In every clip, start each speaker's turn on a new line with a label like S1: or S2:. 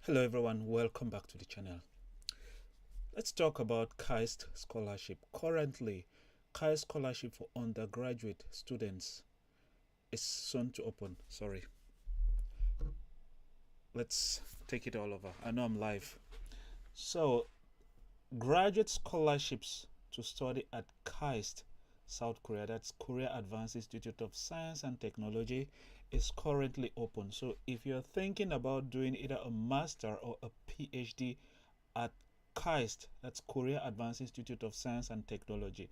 S1: Hello everyone, welcome back to the channel. Let's talk about KAIST scholarship. Currently, KAIST scholarship for undergraduate students is soon to open. Let's take it all over. I know I'm live. So, graduate scholarships to study at KAIST, South Korea, that's Korea Advanced Institute of Science and Technology, is currently open. So if you're thinking about doing either a master or a PhD at KAIST, that's Korea Advanced Institute of Science and Technology,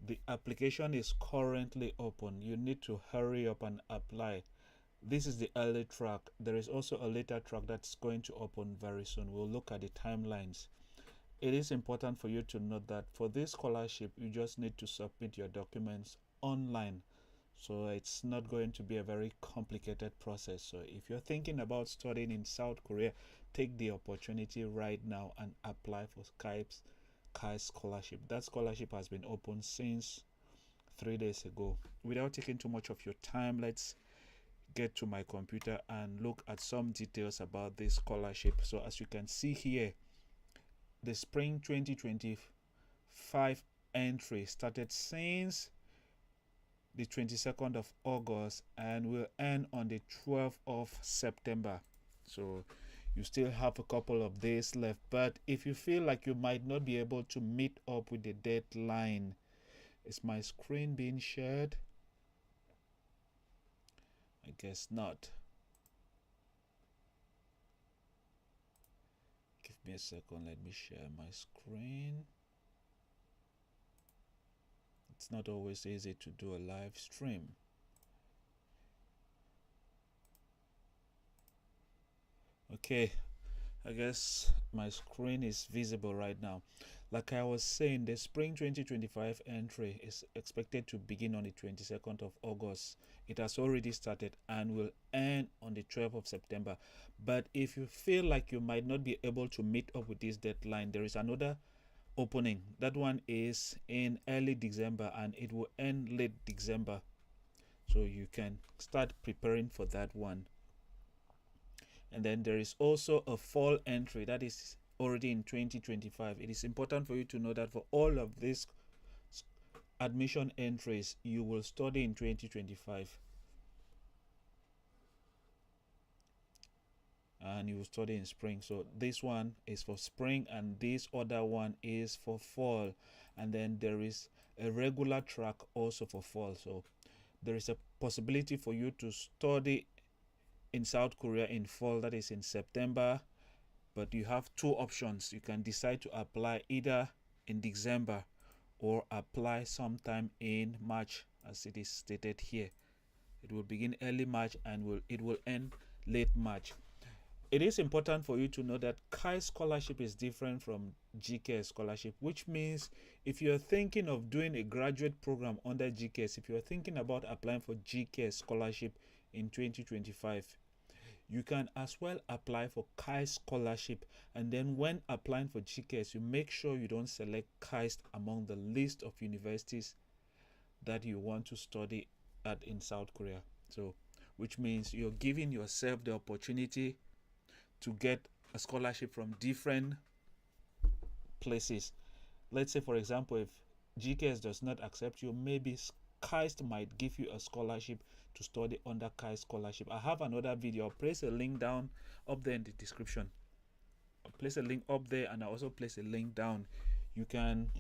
S1: the application is currently open. You need to hurry up and apply. This is the early track. There is also a later track that's going to open very soon. We'll look at the timelines. It is important for you to note that for this scholarship, you just need to submit your documents online. So it's not going to be a very complicated process. So if you're thinking about studying in South Korea, take the opportunity right now and apply for KAIST scholarship. That scholarship has been open since 3 days ago. Without taking too much of your time, let's get to my computer and look at some details about this scholarship. So as you can see here, the spring 2025 entry started since the 22nd of August and will end on the 12th of September. So you still have a couple of days left, but if you feel like you might not be able to meet up with the deadline, is my screen being shared? I guess not. Give me a second, let me share my screen. It's not always easy to do a live stream. Okay, I guess my screen is visible right now. Like I was saying, the spring 2025 entry is expected to begin on the 22nd of August. It has already started and will end on the 12th of September. But if you feel like you might not be able to meet up with this deadline, there is another opening. That one is in early December and it will end late December. So you can start preparing for that one. And then there is also a fall entry that is already in 2025. It is important for you to know that for all of these admission entries, you will study in 2025 and you will study in spring. So this one is for spring and this other one is for fall, and then there is a regular track also for fall. So there is a possibility for you to study in South Korea in fall, that is in September, but you have two options. You can decide to apply either in December or apply sometime in March, as it is stated here. It will begin early March and it will end late March. It is important for you to know that KAIST scholarship is different from GKS scholarship, which means if you're thinking of doing a graduate program under GKS, if you're thinking about applying for GKS scholarship in 2025, you can as well apply for KAIST scholarship. And then when applying for GKS, you make sure you don't select KAIST among the list of universities that you want to study at in South Korea. So which means you're giving yourself the opportunity to get a scholarship from different places. Let's say, for example, if GKS does not accept you, maybe KAIST might give you a scholarship to study under KAIST scholarship. I have another video. I'll place a link down up there in the description. I'll place a link up there and I'll also place a link down. You can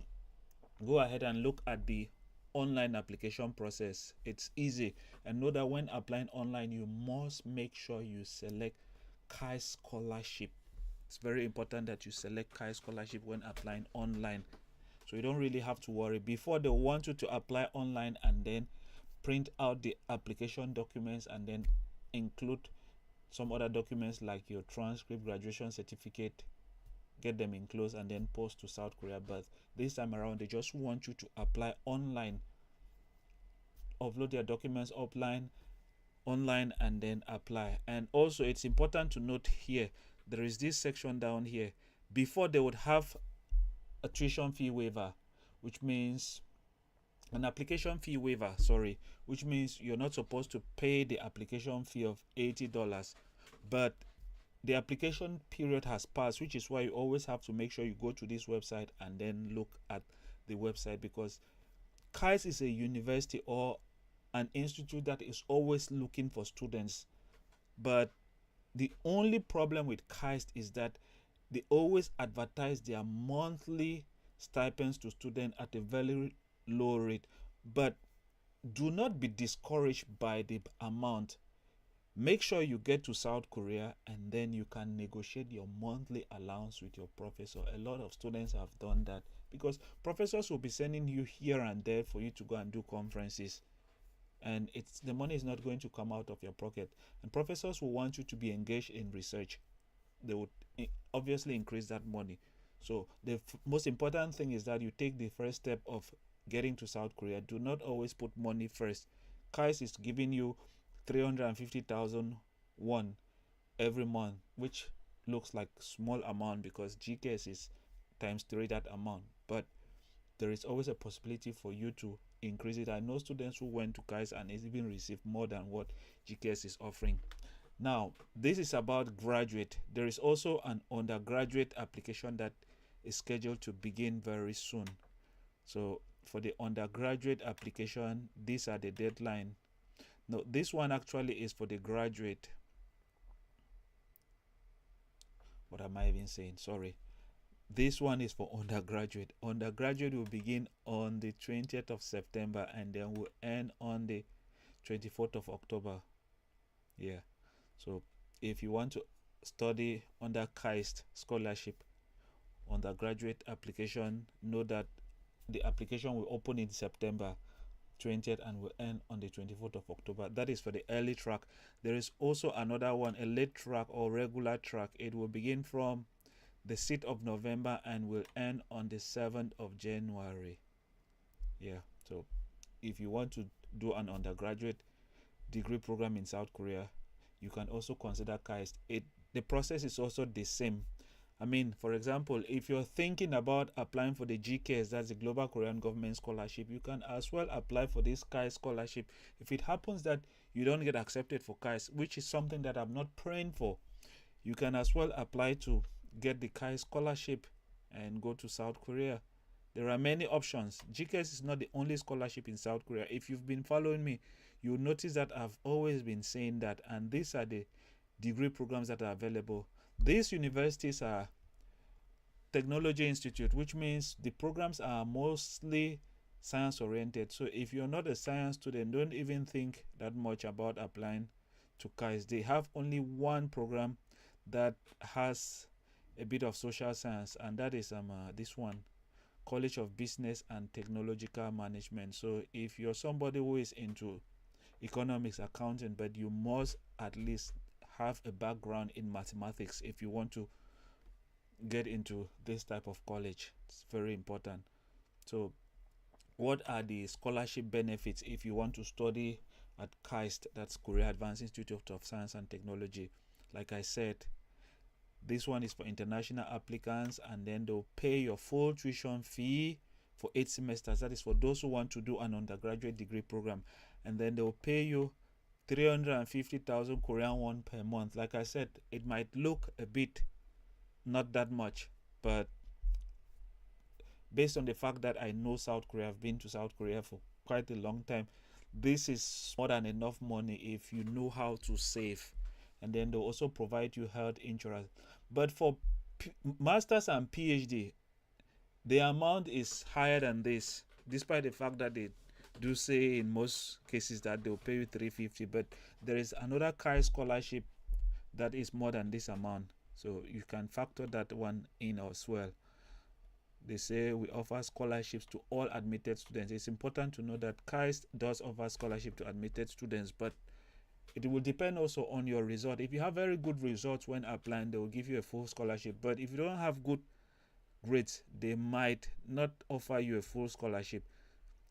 S1: go ahead and look at the online application process. It's easy, and know that when applying online, you must make sure you select KAIST scholarship. It's very important that you select KAIST scholarship when applying online, so you don't really have to worry. Before, they want you to apply online and then print out the application documents and then include some other documents like your transcript, graduation certificate, get them enclosed and then post to South Korea. But this time around, they just want you to apply online, upload their documents online and then apply. And also it's important to note here, there is this section down here. Before, they would have a tuition fee waiver, which means an application fee waiver, which means you're not supposed to pay the application fee of $80. But the application period has passed, which is why you always have to make sure you go to this website and then look at the website, because KAIST is a university or an institute that is always looking for students. But the only problem with KAIST is that they always advertise their monthly stipends to students at a very low rate. But do not be discouraged by the amount. Make sure you get to South Korea and then you can negotiate your monthly allowance with your professor. A lot of students have done that because professors will be sending you here and there for you to go and do conferences, and it's the money is not going to come out of your pocket. And professors will want you to be engaged in research. They would obviously increase that money. So the most important thing is that you take the first step of getting to South Korea. Do not always put money first. KAIST is giving you 350,000 won every month, which looks like small amount because GKS is times 3 that amount. But there is always a possibility for you to increase it. I know students who went to KAIST and even received more than what GKS is offering. Now, this is about graduate. There is also an undergraduate application that is scheduled to begin very soon. So for the undergraduate application, these are the deadline. No, this one actually is for the graduate. What am I even saying? Sorry. This one is for undergraduate. Undergraduate will begin on the 20th of September and then will end on the 24th of October. Yeah. So if you want to study under KAIST scholarship undergraduate application, know that the application will open in September 20th and will end on the 24th of October. That is for the early track. There is also another one, a late track or regular track. It will begin from the 6th of November and will end on the 7th of January. Yeah, so if you want to do an undergraduate degree program in South Korea, you can also consider KAIST. The process is also the same. I mean, for example, if you're thinking about applying for the GKS, that's the Global Korean Government Scholarship, you can as well apply for this KAIST scholarship. If it happens that you don't get accepted for KAIST, which is something that I'm not praying for, you can as well apply to get the KAIST scholarship and go to South Korea. There are many options. GKS is not the only scholarship in South Korea. If you've been following me, you'll notice that I've always been saying that, and these are the degree programs that are available. These universities are technology institute, which means the programs are mostly science oriented. So if you're not a science student, don't even think that much about applying to KAIST. They have only one program that has a bit of social science, and that is this one, College of Business and Technological Management. So if you're somebody who is into economics, accounting, but you must at least have a background in mathematics if you want to get into this type of college. It's very important. So what are the scholarship benefits if you want to study at KAIST, that's Korea Advanced Institute of Science and Technology? Like I said, this one is for international applicants, and then they'll pay your full tuition fee for 8 semesters. That is for those who want to do an undergraduate degree program, and then they'll pay you 350,000 Korean won per month. Like I said, it might look a bit not that much, but based on the fact that I know South Korea, I've been to South Korea for quite a long time, this is more than enough money if you know how to save. And then they'll also provide you health insurance. But for masters and PhD, the amount is higher than this, despite the fact that they do say in most cases that they'll pay you 350, but there is another KAIST scholarship that is more than this amount, so you can factor that one in as well. They say we offer scholarships to all admitted students. It's important to know that KAIST does offer scholarship to admitted students, but it will depend also on your result. If you have very good results when applying, they will give you a full scholarship, but if you don't have good grades, they might not offer you a full scholarship.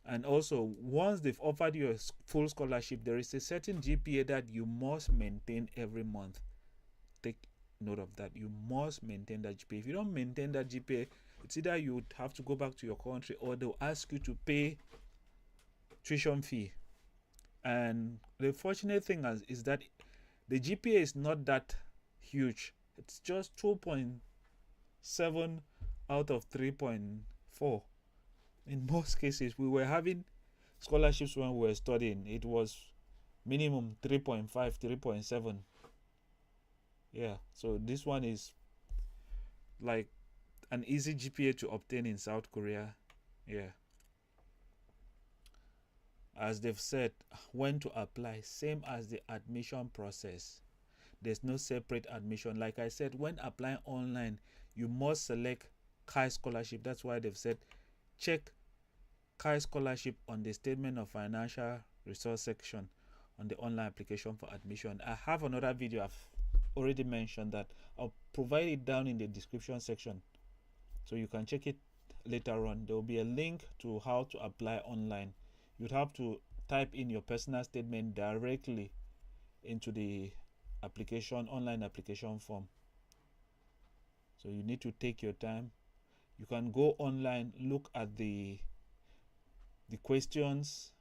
S1: And also, once they've offered you a full scholarship, there is a certain GPA that you must maintain every month. Take note of that. You must maintain that GPA. If you don't maintain that GPA, it's either you would have to go back to your country or they'll ask you to pay tuition fee. And the fortunate thing is that the GPA is not that huge. It's just 2.7 out of 3.4. In most cases, we were having scholarships when we were studying. It was minimum 3.5, 3.7. Yeah, so this one is like an easy GPA to obtain in South Korea. Yeah. As they've said, when to apply, same as the admission process. There's no separate admission. Like I said, when applying online, you must select KAIST scholarship. That's why they've said check KAIST scholarship on the statement of financial resource section on the online application for admission. I have another video I've already mentioned that. I'll provide it down in the description section so you can check it later on. There will be a link to how to apply online. You'd have to type in your personal statement directly into the online application form. So you need to take your time. You can go online, look at the questions,